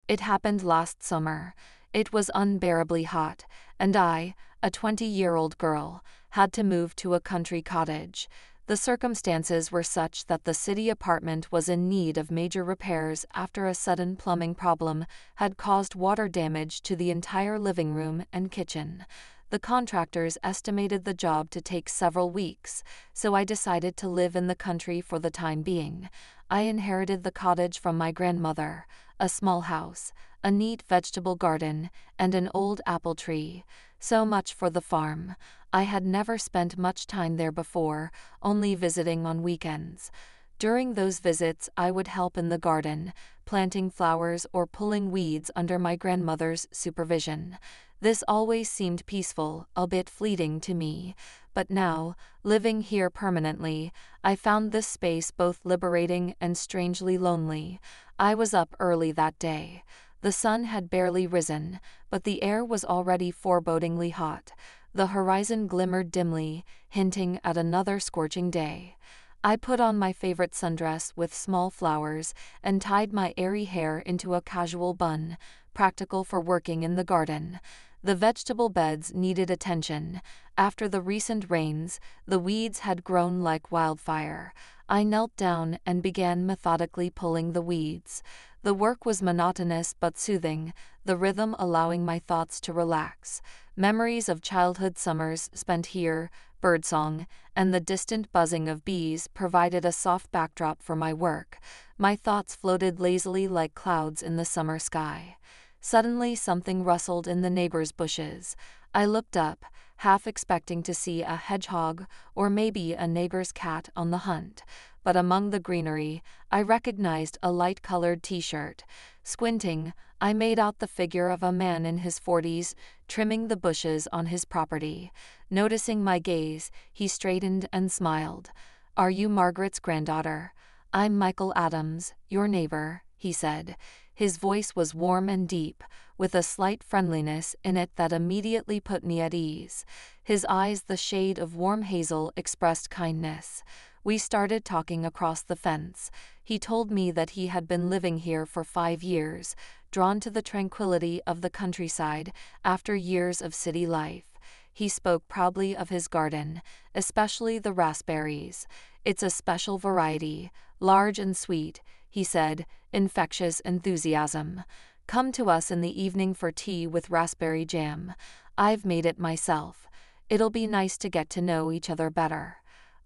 It happened last summer. It was unbearably hot, and I, a 20-year-old girl, had to move to a country cottage. The circumstances were such that the city apartment was in need of major repairs after a sudden plumbing problem had caused water damage to the entire living room and kitchen. The contractors estimated the job to take several weeks, so I decided to live in the country for the time being. I inherited the cottage from my grandmother, a small house, a neat vegetable garden, and an old apple tree. So much for the farm. I had never spent much time there before, only visiting on weekends. During those visits, I would help in the garden, planting flowers or pulling weeds under my grandmother's supervision. This always seemed peaceful, albeit fleeting to me. But now, living here permanently, I found this space both liberating and strangely lonely. I was up early that day. The sun had barely risen, but the air was already forebodingly hot. The horizon glimmered dimly, hinting at another scorching day. I put on my favorite sundress with small flowers and tied my airy hair into a casual bun, practical for working in the garden. The vegetable beds needed attention. After the recent rains, the weeds had grown like wildfire. I knelt down and began methodically pulling the weeds. The work was monotonous but soothing, the rhythm allowing my thoughts to relax. Memories of childhood summers spent here, birdsong, and the distant buzzing of bees provided a soft backdrop for my work. My thoughts floated lazily like clouds in the summer sky. Suddenly something rustled in the neighbor's bushes. I looked up, half expecting to see a hedgehog or maybe a neighbor's cat on the hunt. But among the greenery, I recognized a light-colored t-shirt. Squinting, I made out the figure of a man in his 40s, trimming the bushes on his property. Noticing my gaze, he straightened and smiled. "Are you Margaret's granddaughter? I'm Michael Adams, your neighbor," he said. His voice was warm and deep, with a slight friendliness in it that immediately put me at ease. His eyes, the shade of warm hazel, expressed kindness. We started talking across the fence. He told me that he had been living here for 5 years, drawn to the tranquility of the countryside after years of city life. He spoke proudly of his garden, especially the raspberries. "It's a special variety, large and sweet," he said, infectious enthusiasm. "Come to us in the evening for tea with raspberry jam. I've made it myself. It'll be nice to get to know each other better."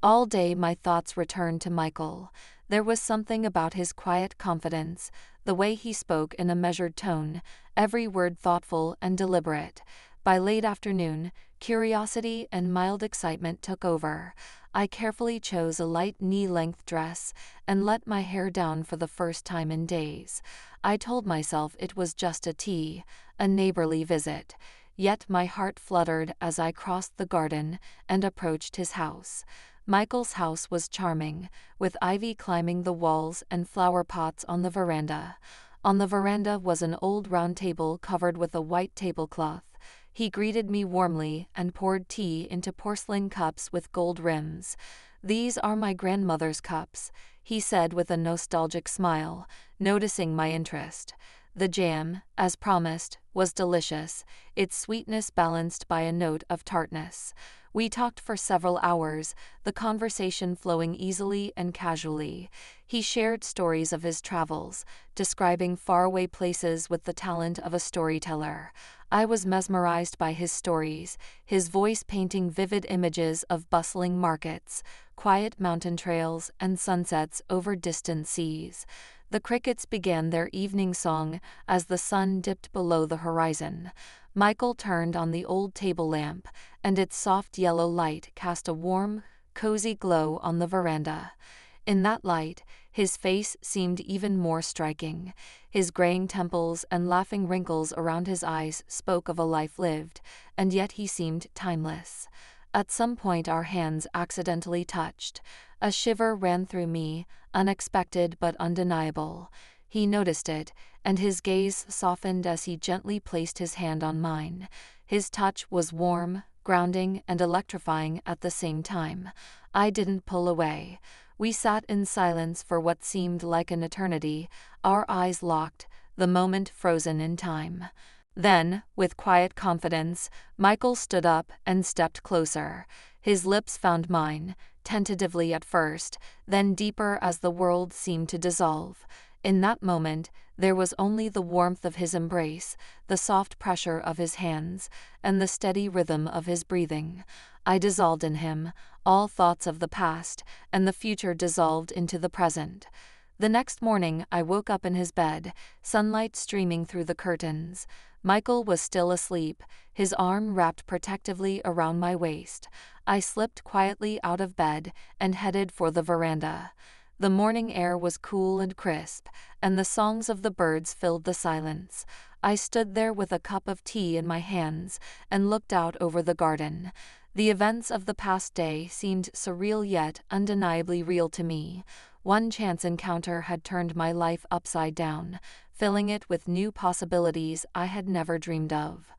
All day my thoughts returned to Michael. There was something about his quiet confidence, the way he spoke in a measured tone, every word thoughtful and deliberate. By late afternoon, curiosity and mild excitement took over. I carefully chose a light knee-length dress and let my hair down for the first time in days. I told myself it was just a tea, a neighborly visit. Yet my heart fluttered as I crossed the garden and approached his house. Michael's house was charming, with ivy climbing the walls and flower pots on the veranda. On the veranda was an old round table covered with a white tablecloth. He greeted me warmly and poured tea into porcelain cups with gold rims. "These are my grandmother's cups," he said with a nostalgic smile, noticing my interest. The jam, as promised, was delicious, its sweetness balanced by a note of tartness. We talked for several hours, the conversation flowing easily and casually. He shared stories of his travels, describing faraway places with the talent of a storyteller. I was mesmerized by his stories, his voice painting vivid images of bustling markets, quiet mountain trails, and sunsets over distant seas. The crickets began their evening song as the sun dipped below the horizon. Michael turned on the old table lamp, and its soft yellow light cast a warm, cozy glow on the veranda. In that light, his face seemed even more striking. His graying temples and laughing wrinkles around his eyes spoke of a life lived, and yet he seemed timeless. At some point our hands accidentally touched. A shiver ran through me, unexpected but undeniable. He noticed it, and his gaze softened as he gently placed his hand on mine. His touch was warm, grounding, and electrifying at the same time. I didn't pull away. We sat in silence for what seemed like an eternity, our eyes locked, the moment frozen in time. Then, with quiet confidence, Michael stood up and stepped closer. His lips found mine, tentatively at first, then deeper as the world seemed to dissolve. In that moment, there was only the warmth of his embrace, the soft pressure of his hands, and the steady rhythm of his breathing. I dissolved in him, all thoughts of the past and the future dissolved into the present. The next morning I woke up in his bed, sunlight streaming through the curtains. Michael was still asleep, his arm wrapped protectively around my waist. I slipped quietly out of bed and headed for the veranda. The morning air was cool and crisp, and the songs of the birds filled the silence. I stood there with a cup of tea in my hands and looked out over the garden. The events of the past day seemed surreal yet undeniably real to me. One chance encounter had turned my life upside down, filling it with new possibilities I had never dreamed of.